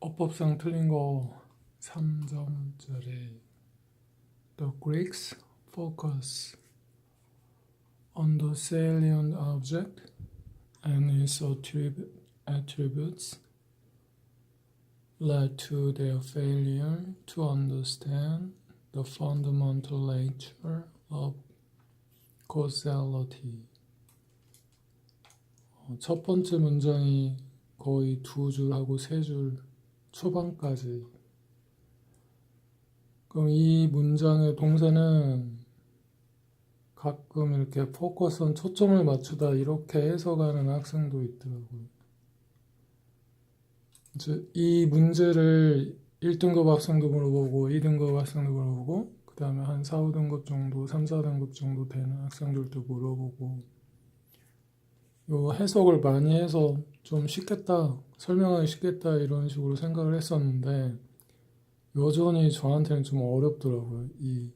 어법상 틀린 거 3점짜리. The Greeks focus on the salient object and its attributes led to their failure to understand the fundamental nature of causality. 첫 번째 문장이 거의 2줄하고 3줄 초반까지. 그럼 이 문장의 동사는 가끔 이렇게 포커스한 초점을 맞추다 이렇게 해석하는 학생도 있더라고요. 이제 이 문제를 1등급 학생도 물어보고 2등급 학생도 물어보고 그 다음에 한 4, 5등급 정도, 3, 4등급 정도 되는 학생들도 물어보고 요 해석을 많이 해서 좀 쉽겠다, 설명하기 쉽겠다 이런 식으로 생각을 했었는데 여전히 저한테는 좀 어렵더라고요. 이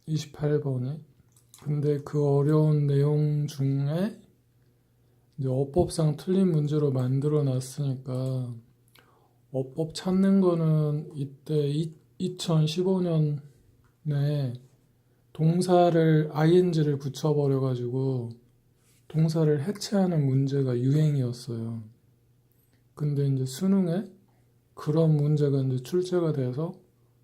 28번에. 근데 그 어려운 내용 중에 이제 어법상 틀린 문제로 만들어 놨으니까 어법 찾는 거는 이때 2015년에 동사를 ing를 붙여버려 가지고 동사를 해체하는 문제가 유행이었어요. 근데 이제 수능에 그런 문제가 이제 출제가 돼서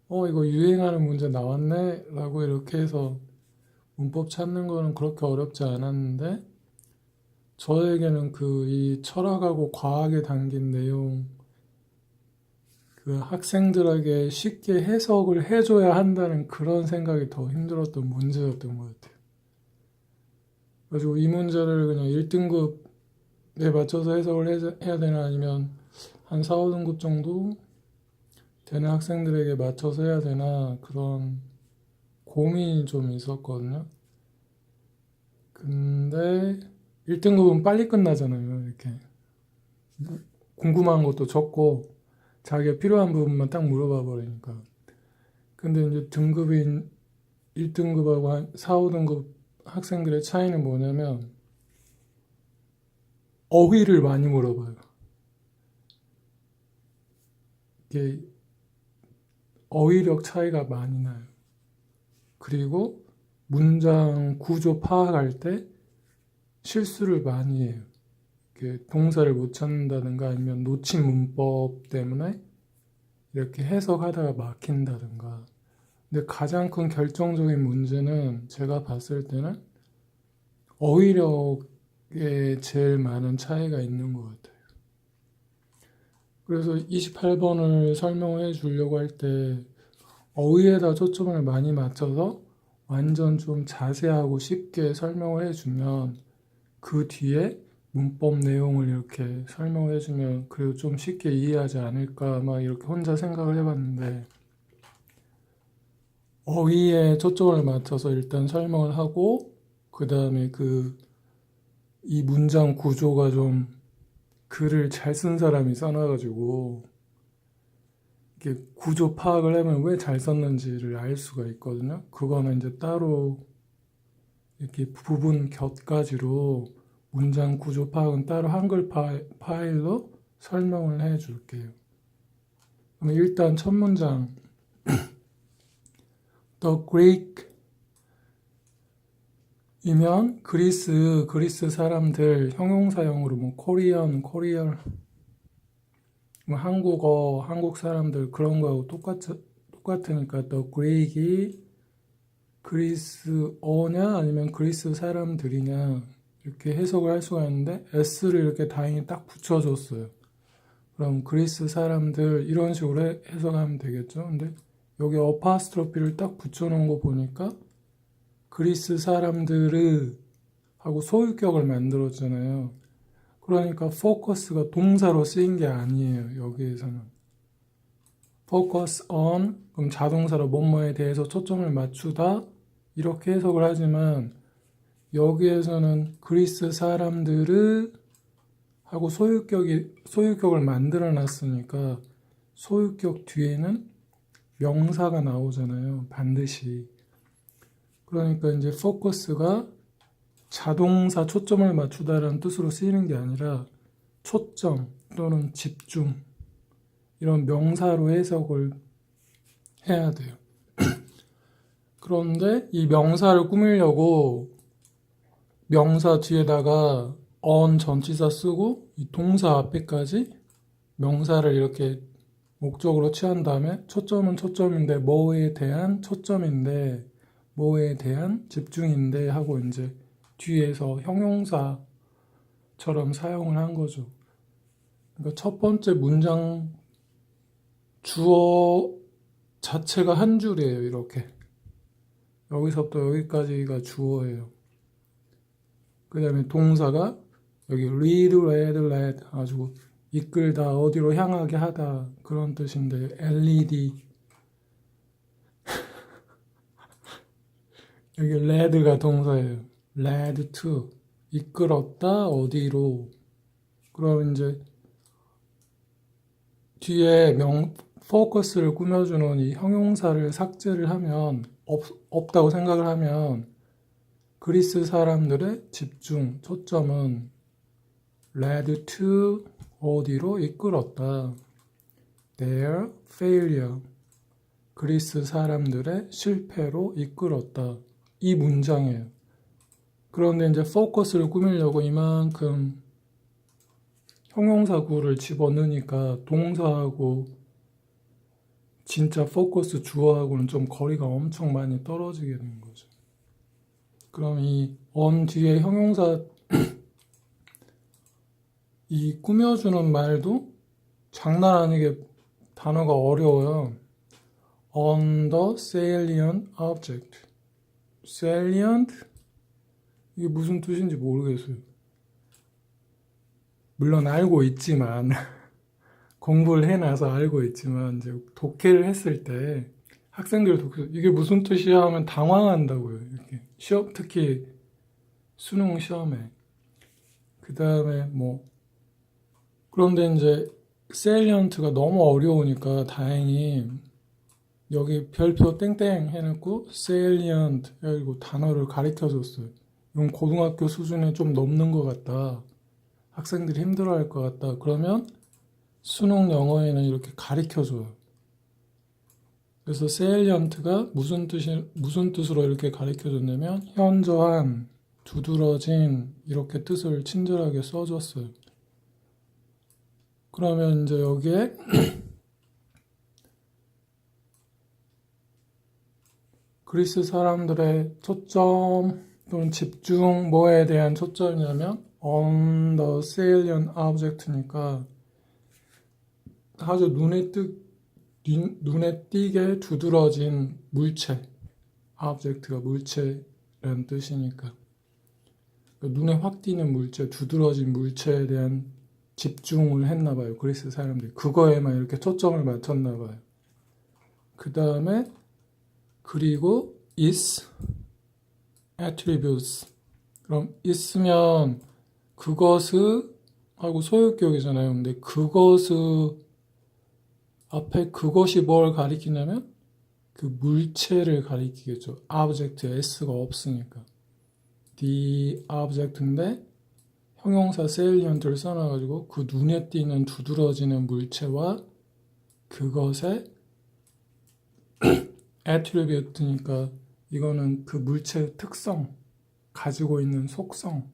이거 유행하는 문제 나왔네 라고 이렇게 해서 문법 찾는 거는 그렇게 어렵지 않았는데 저에게는 이 철학하고 과학에 담긴 내용 그 학생들에게 쉽게 해석을 해줘야 한다는 그런 생각이 더 힘들었던 문제였던 것 같아요. 그래가지고 이 문제를 그냥 1등급에 맞춰서 해석을 해야 되나 아니면 한 4, 5등급 정도 되는 학생들에게 맞춰서 해야 되나 그런 고민이 좀 있었거든요. 근데 1등급은 빨리 끝나잖아요. 이렇게 궁금한 것도 적고 자기가 필요한 부분만 딱 물어봐 버리니까. 근데 이제 등급인 1등급하고 한 4, 5등급 학생들의 차이는 뭐냐면 어휘를 많이 물어봐요. 이게 어휘력 차이가 많이 나요. 그리고 문장 구조 파악할 때 실수를 많이 해요. 동사를 못 찾는다든가 아니면 놓친 문법 때문에 이렇게 해석하다가 막힌다든가. 근데 가장 큰 결정적인 문제는 제가 봤을 때는 어휘력에 제일 많은 차이가 있는 것 같아요. 그래서 28번을 설명해 주려고 할 때 어휘에다 초점을 많이 맞춰서 완전 좀 자세하고 쉽게 설명을 해주면 그 뒤에 문법 내용을 이렇게 설명을 해주면 그래도 좀 쉽게 이해하지 않을까 막 이렇게 혼자 생각을 해봤는데 어휘에 초점을 맞춰서 일단 설명을 하고 그 다음에 이 문장 구조가 좀 글을 잘 쓴 사람이 써놔가지고 이렇게 구조 파악을 하면 왜 잘 썼는지를 알 수가 있거든요. 그거는 이제 따로 이렇게 부분 곁가지로 문장 구조 파악은 따로 한글 파일로 설명을 해 줄게요. 그럼 일단 첫 문장 The Greek 이면 그리스 사람들 형용사형으로 뭐 코리안 뭐 한국어 한국 사람들 그런 거하고 똑같으니까 The Greek이 그리스어냐 아니면 그리스 사람들이냐 이렇게 해석을 할 수가 있는데 S를 이렇게 다행히 딱 붙여줬어요. 그럼 그리스 사람들 이런 식으로 해석하면 되겠죠. 근데 여기 어파스트로피를 딱 붙여놓은 거 보니까 그리스 사람들을 하고 소유격을 만들었잖아요. 그러니까 포커스가 동사로 쓰인 게 아니에요. 여기에서는 focus on 그럼 자동사로 뭐뭐에 대해서 초점을 맞추다 이렇게 해석을 하지만 여기에서는 그리스 사람들을 하고 소유격을 만들어 놨으니까 소유격 뒤에는 명사가 나오잖아요. 반드시. 그러니까 이제 포커스가 자동사 초점을 맞추다라는 뜻으로 쓰이는 게 아니라 초점, 또는 집중 이런 명사로 해석을 해야 돼요. 그런데 이 명사를 꾸미려고 명사 뒤에다가 on 전치사 쓰고 이 동사 앞에까지 명사를 이렇게 목적으로 취한 다음에 초점은 초점인데 뭐에 대한 초점인데 뭐에 대한 집중인데 하고 이제 뒤에서 형용사처럼 사용을 한 거죠. 그러니까 첫 번째 문장 주어 자체가 한 줄이에요. 이렇게 여기서부터 여기까지가 주어예요. 그 다음에 동사가 여기 read, read, read 가지고 이끌다, 어디로 향하게 하다 그런 뜻인데 LED 여기 lead가 동사예요. led to 이끌었다, 어디로. 그럼 이제 뒤에 포커스를 꾸며주는 이 형용사를 삭제를 하면 없다고 생각을 하면 그리스 사람들의 집중, 초점은 led to 어디로 이끌었다. Their failure 그리스 사람들의 실패로 이끌었다. 이 문장이에요. 그런데 이제 포커스를 꾸미려고 이만큼 형용사 구를 집어넣으니까 동사하고 진짜 포커스 주어하고는 좀 거리가 엄청 많이 떨어지게 된 거죠. 그럼 이 on 뒤에 형용사 이 꾸며주는 말도 장난 아니게 단어가 어려워요. On the salient object. salient? 이게 무슨 뜻인지 모르겠어요. 물론 알고 있지만 공부를 해놔서 알고 있지만 이제 독해를 했을 때 학생들 독해 이게 무슨 뜻이야 하면 당황한다고요. 이렇게 시험 특히 수능 시험에 그 다음에 뭐 그런데 이제 salient가 너무 어려우니까 다행히 여기 별표 땡땡 해놓고 salient 그리고 단어를 가르쳐 줬어요. 이건 고등학교 수준에 좀 넘는 것 같다. 학생들이 힘들어할 것 같다. 그러면 수능 영어에는 이렇게 가르쳐 줘요. 그래서 salient가 무슨 뜻으로 이렇게 가르쳐 줬냐면 현저한, 두드러진 이렇게 뜻을 친절하게 써줬어요. 그러면 이제 여기에 그리스 사람들의 초점 또는 집중 뭐에 대한 초점이냐면 on the salient object니까 아주 눈에 띄게 두드러진 물체 object가 물체라는 뜻이니까 눈에 확 띄는 물체, 두드러진 물체에 대한 집중을 했나 봐요. 그리스 사람들이 그거에만 이렇게 초점을 맞췄나 봐요. 그 다음에 그리고 is attributes 그럼 있으면 그것을 하고 소유격이잖아요. 근데 그것을 앞에 그것이 뭘 가리키냐면 그 물체를 가리키겠죠. object s가 없으니까 the object인데 형용사 salient를 써놔가지고 그 눈에 띄는 두드러지는 물체와 그것의 attribute니까 이거는 그 물체의 특성, 가지고 있는 속성.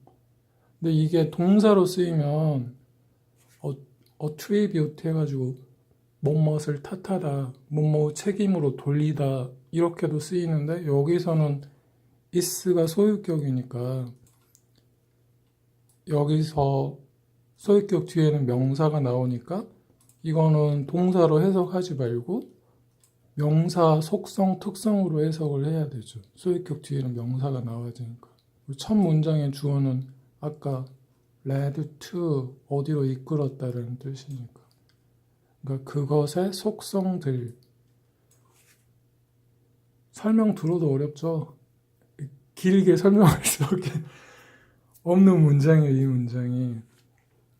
근데 이게 동사로 쓰이면 attribute 해가지고 뭐뭇을 탓하다, 뭐뭐 책임으로 돌리다 이렇게도 쓰이는데 여기서는 is가 소유격이니까 여기서 소유격 뒤에는 명사가 나오니까 이거는 동사로 해석하지 말고 명사 속성, 특성으로 해석을 해야 되죠. 소유격 뒤에는 명사가 나와야 되니까. 첫 문장의 주어는 아까 led to 어디로 이끌었다라는 뜻이니까. 그러니까 그것의 속성들. 설명 들어도 어렵죠? 길게 설명할 수밖에 없는 문장이에요, 이 문장이.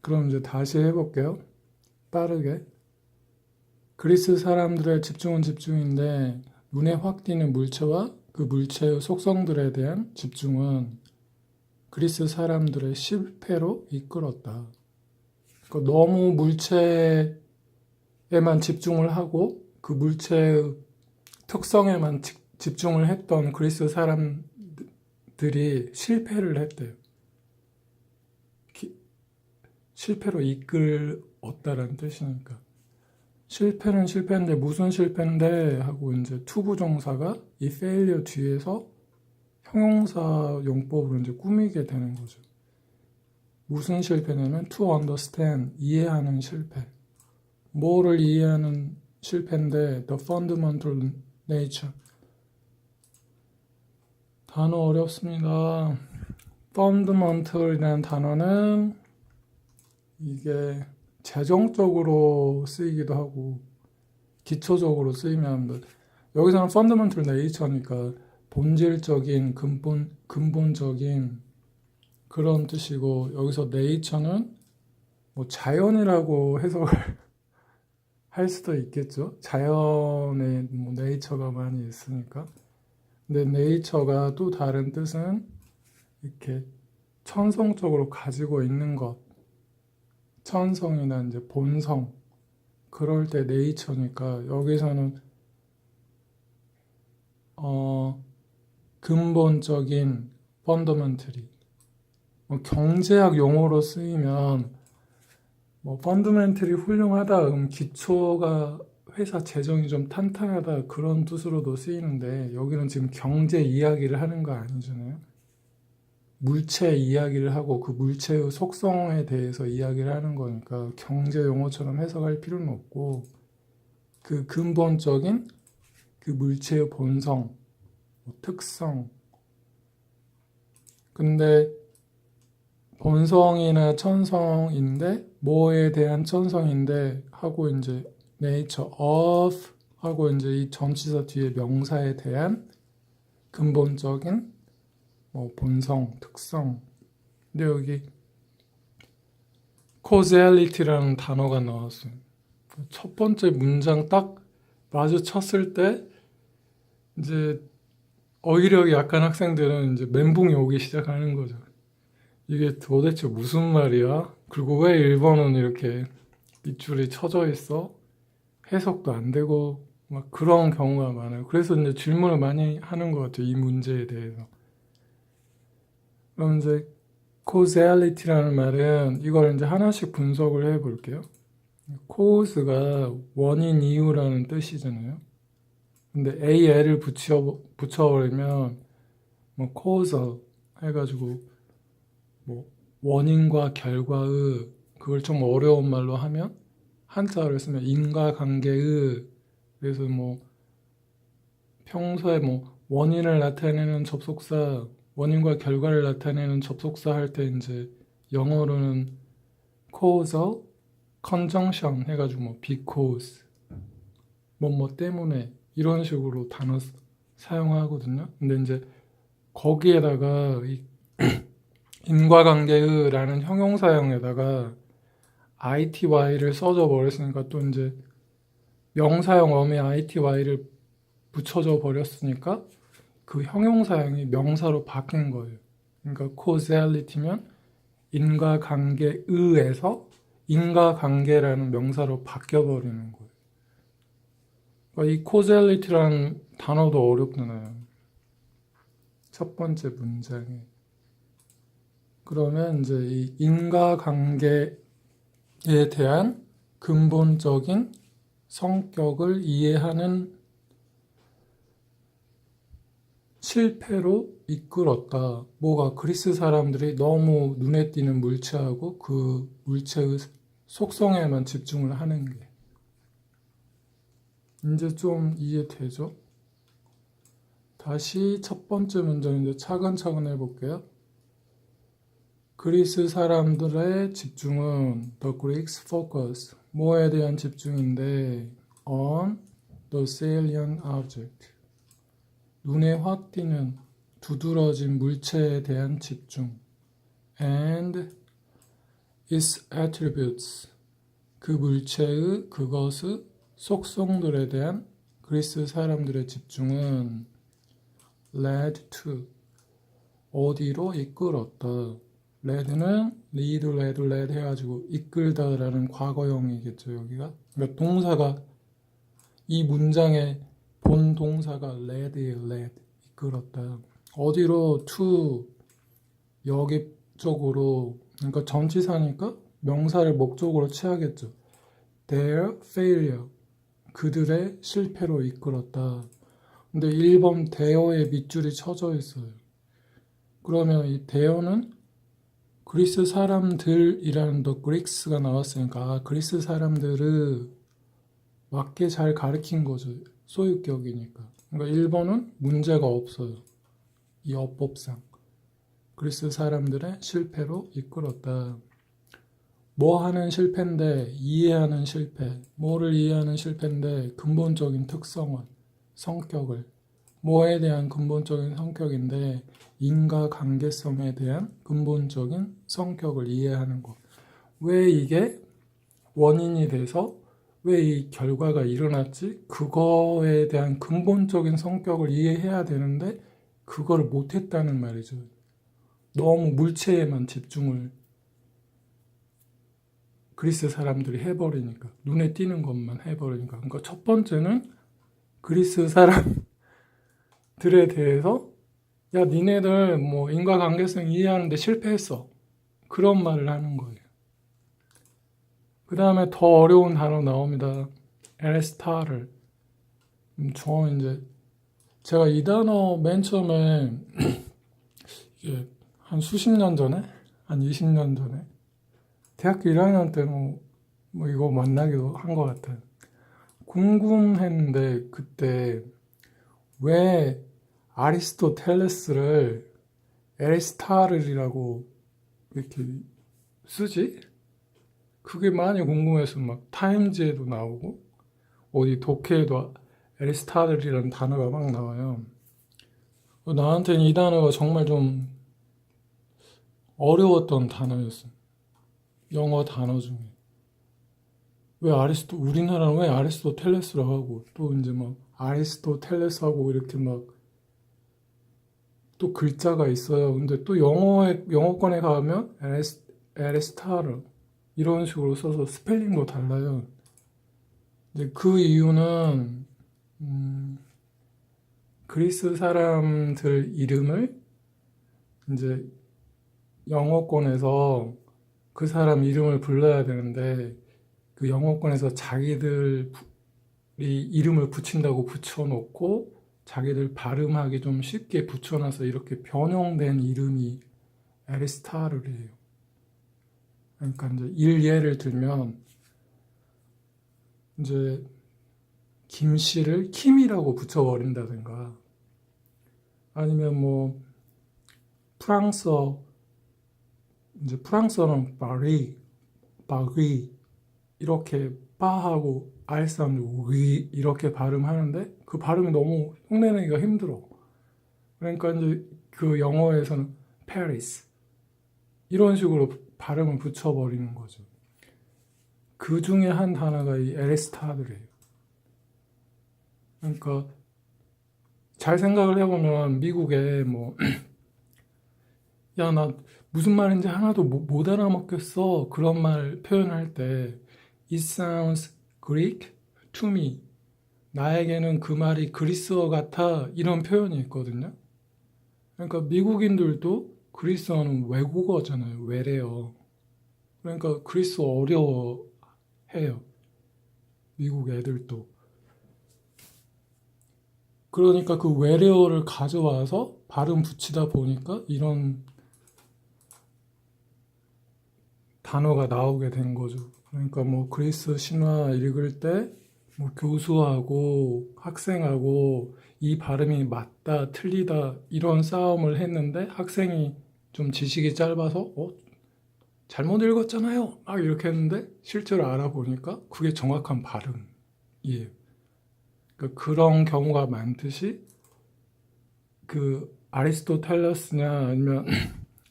그럼 이제 다시 해볼게요. 빠르게. 그리스 사람들의 집중은 집중인데 눈에 확 띄는 물체와 그 물체의 속성들에 대한 집중은 그리스 사람들의 실패로 이끌었다. 너무 물체에만 집중을 하고 그 물체의 특성에만 집중을 했던 그리스 사람들이 실패를 했대요. 실패로 이끌었다라는 뜻이니까. 실패는 실패인데 무슨 실패인데 하고 이제 투부정사가 이 failure 뒤에서 형용사 용법으로 이제 꾸미게 되는 거죠. 무슨 실패냐면 to understand, 이해하는 실패. 뭐를 이해하는 실패인데 the fundamental nature. 단어 어렵습니다. fundamental이라는 단어는 이게 재정적으로 쓰이기도 하고 기초적으로 쓰이면 합니다. 여기서는 fundamental nature니까 본질적인 근본적인 그런 뜻이고, 여기서 nature는 뭐 자연이라고 해석을 할 수도 있겠죠. 자연에 뭐 nature가 많이 있으니까. 근데 nature가 또 다른 뜻은 이렇게 천성적으로 가지고 있는 것, 천성이나 이제 본성, 그럴 때 네이처니까 여기서는 근본적인 펀더멘털이 경제학 용어로 쓰이면 펀더멘털이 훌륭하다, 기초가 회사 재정이 좀 탄탄하다 그런 뜻으로도 쓰이는데 여기는 지금 경제 이야기를 하는 거 아니잖아요. 물체 이야기를 하고 그 물체의 속성에 대해서 이야기를 하는 거니까 경제 용어처럼 해석할 필요는 없고 그 근본적인 그 물체의 본성, 특성. 근데 본성이나 천성인데 뭐에 대한 천성인데 하고 이제 nature of 하고 이제 이 전치사 뒤에 명사에 대한 근본적인 본성, 특성. 근데 여기 causality라는 단어가 나왔어요. 첫 번째 문장 딱 마주쳤을 때 이제 어휘력이 약한 학생들은 이제 멘붕이 오기 시작하는 거죠. 이게 도대체 무슨 말이야? 그리고 왜 일본어는 이렇게 밑줄이 쳐져 있어? 해석도 안 되고 막 그런 경우가 많아요. 그래서 이제 질문을 많이 하는 것 같아요. 이 문제에 대해서. 그럼 이제 causality라는 말은 이걸 이제 하나씩 분석을 해볼게요. cause가 원인, 이유라는 뜻이잖아요. 근데 AL을 붙여버리면 causal 해가지고 원인과 결과의, 그걸 좀 어려운 말로 하면 한자어를 쓰면 인과관계의, 그래서 평소에 원인을 나타내는 접속사, 원인과 결과를 나타내는 접속사 할 때 이제 영어로는 causal conjunction 해가지고 because 뭐 때문에 이런 식으로 단어 사용하거든요. 근데 이제 거기에다가 이 인과관계의라는 형용사형에다가 ity를 써줘 버렸으니까 또 이제 명사형 어미 ity를 붙여줘 버렸으니까 그 형용사형이 명사로 바뀐 거예요. 그러니까 causality면 인과관계의에서 인과관계라는 명사로 바뀌어버리는 거예요. 그러니까 이 causality라는 단어도 어렵잖아요. 첫 번째 문장에. 그러면 이제 이 인과관계에 대한 근본적인 성격을 이해하는 실패로 이끌었다. 뭐가 그리스 사람들이 너무 눈에 띄는 물체하고 그 물체의 속성에만 집중을 하는 게. 이제 좀 이해되죠? 다시 첫 번째 문장 이제 차근차근 해볼게요. 그리스 사람들의 집중은 the Greeks focus, 뭐에 대한 집중인데 on the salient object, 눈에 확 띄는 두드러진 물체에 대한 집중 and its attributes, 그 물체의 그것의 속성들에 대한 그리스 사람들의 집중은 led to, 어디로 이끌었다. 레드는 리드, 레드 해가지고 이끌다라는 과거형이겠죠, 여기가. 그러니까 동사가 이 문장의 본 동사가 lead예요, lead. 이끌었다. 어디로? to 여기 쪽으로. 그러니까 전치사니까 명사를 목적으로 취하겠죠. their failure. 그들의 실패로 이끌었다. 근데 1번 there의 밑줄이 쳐져 있어요. 그러면 이 there는 그리스 사람들이라는 더 그릭스가 나왔으니까 그리스 사람들을 맞게 잘 가르친 거죠. 소유격이니까. 그러니까 1번은 문제가 없어요. 이 어법상. 그리스 사람들의 실패로 이끌었다. 뭐 하는 실패인데 이해하는 실패. 뭐를 이해하는 실패인데 근본적인 특성을, 성격을. 뭐에 대한 근본적인 성격인데 인과관계성에 대한 근본적인 성격을 이해하는 것. 왜 이게 원인이 돼서 왜 이 결과가 일어났지? 그거에 대한 근본적인 성격을 이해해야 되는데 그거를 못했다는 말이죠. 너무 물체에만 집중을 그리스 사람들이 해버리니까 눈에 띄는 것만 해버리니까. 그러니까 첫 번째는 그리스 사람들에 대해서 야 니네들 뭐 인과관계성 이해하는데 실패했어. 그런 말을 하는 거예요. 그 다음에 더 어려운 단어 나옵니다. 에레스타를. 저 이제 제가 이 단어 맨 처음에 이게 한 수십 년 전에, 한 20년 전에 대학교 1학년 때 뭐 이거 만나기도 한 것 같아요. 궁금했는데 그때 왜 아리스토텔레스를 에리스타르이라고 이렇게 쓰지? 그게 많이 궁금해서 막 타임즈에도 나오고 어디 독해에도 에리스타르이라는 단어가 막 나와요. 나한테는 이 단어가 정말 좀 어려웠던 단어였어. 영어 단어 중에. 우리나라는 왜 아리스토텔레스라고 하고 또 이제 막 아리스토텔레스하고 이렇게 막 또 글자가 있어요. 근데 또 영어권에 가면 에레스타르 이런 식으로 써서 스펠링도 달라요. 이제 그 이유는 그리스 사람들 이름을 이제 영어권에서 그 사람 이름을 불러야 되는데 그 영어권에서 자기들이 이름을 붙인다고 붙여놓고 자기들 발음하기 좀 쉽게 붙여놔서 이렇게 변형된 이름이 에리스타르예요. 그러니까 이제 일예를 들면 이제 김씨를 킴이라고 붙여버린다든가 아니면 뭐 이제 프랑스어는 바리 이렇게 바하고 알 사운드 위 이렇게 발음하는데 그 발음이 너무 흉내내기가 힘들어. 그러니까 이제 그 영어에서는 페리스 이런 식으로 발음을 붙여버리는 거죠. 그 중에 한 단어가 이 에레스타드래요. 그러니까 잘 생각을 해보면 미국에 뭐 야, 나 무슨 말인지 하나도 못 알아먹겠어. 그런 말 표현할 때 It sounds Greek to me. 나에게는 그 말이 그리스어 같아. 이런 표현이 있거든요. 그러니까 미국인들도 그리스어는 외국어잖아요. 외래어. 그러니까 그리스어 어려워해요. 미국 애들도. 그러니까 그 외래어를 가져와서 발음 붙이다 보니까 이런 단어가 나오게 된 거죠. 그러니까 뭐 그리스 신화 읽을 때 뭐 교수하고 학생하고 이 발음이 맞다 틀리다 이런 싸움을 했는데 학생이 좀 지식이 짧아서 잘못 읽었잖아요 막 이렇게 했는데 실제로 알아보니까 그게 정확한 발음이에요. 그러니까 그런 경우가 많듯이 그 아리스토텔레스냐 아니면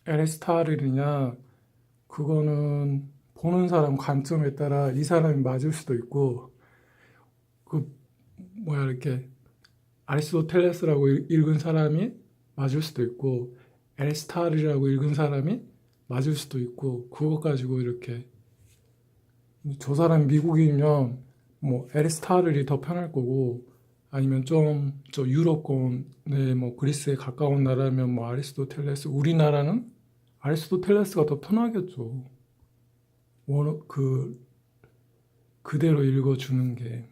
에리스타르냐 그거는 보는 사람 관점에 따라 이 사람이 맞을 수도 있고 이렇게 아리스토텔레스라고 읽은 사람이 맞을 수도 있고 에리스타르라고 읽은 사람이 맞을 수도 있고 그것 가지고 이렇게 저 사람 미국이면 뭐 에리스타틀이 더 편할 거고 아니면 좀 저 유럽권의 뭐 그리스에 가까운 나라면 뭐 아리스토텔레스 우리나라는 아리스토텔레스가 더 편하겠죠. 그 그대로 읽어주는 게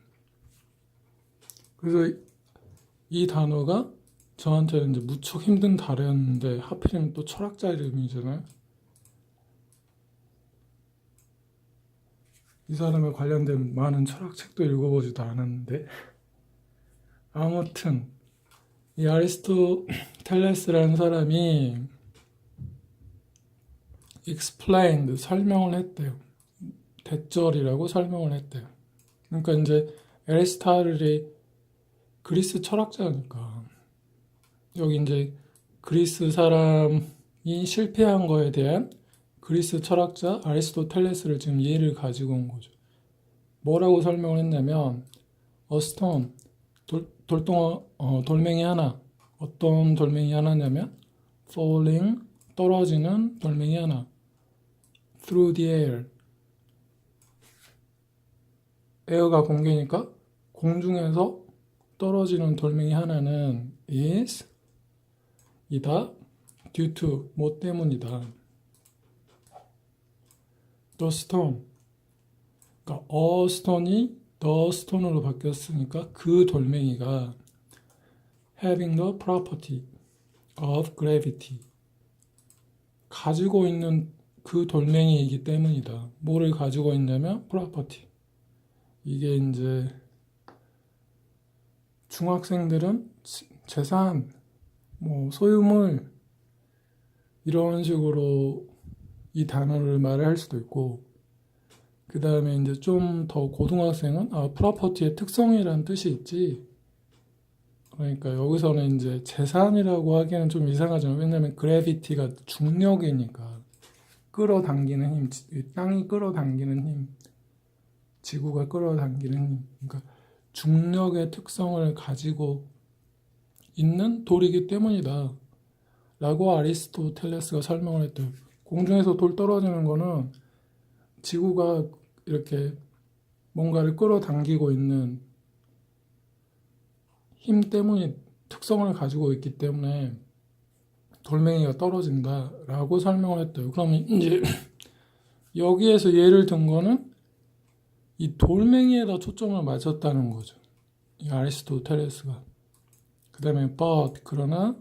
그래서 이 단어가 저한테 이제 무척 힘든 단어였는데 하필이면 또 철학자 이름이잖아요. 이 사람에 관련된 많은 철학책도 읽어보지도 않았는데 아무튼 이 아리스토텔레스라는 사람이 explained 설명을 했대요. 대절이라고 설명을 했대요. 그러니까 이제 에리스토텔이 그리스 철학자니까 여기 이제 그리스 사람이 실패한 거에 대한 그리스 철학자 아리스토텔레스를 지금 예를 가지고 온 거죠. 뭐라고 설명을 했냐면 a stone 돌멩이 하나 어떤 돌멩이 하나냐면 falling 떨어지는 돌멩이 하나 through the air 에어가 공기니까 공중에서 떨어지는 돌멩이 하나는 is 이다 due to 뭐 때문이다 the stone 그러니까 a stone이 the stone으로 바뀌었으니까 그 돌멩이가 having the property of gravity 가지고 있는 그 돌멩이이기 때문이다. 뭐를 가지고 있냐면 property 이게 이제 중학생들은 재산, 뭐 소유물 이런 식으로 이 단어를 말할 수도 있고 그 다음에 이제 좀 더 고등학생은 프로퍼티의 특성이라는 뜻이 있지. 그러니까 여기서는 이제 재산이라고 하기에는 좀 이상하지만 왜냐면 그래비티가 중력이니까 끌어당기는 힘, 땅이 끌어당기는 힘, 지구가 끌어당기는 힘. 그러니까 중력의 특성을 가지고 있는 돌이기 때문이다. 라고 아리스토텔레스가 설명을 했대요. 공중에서 돌 떨어지는 거는 지구가 이렇게 뭔가를 끌어당기고 있는 힘 때문에 특성을 가지고 있기 때문에 돌멩이가 떨어진다라고 설명을 했대요. 그러면 이제 여기에서 예를 든 거는 이 돌멩이에다 초점을 맞췄다는 거죠. 이 아리스토텔레스가. 그 다음에 but 그러나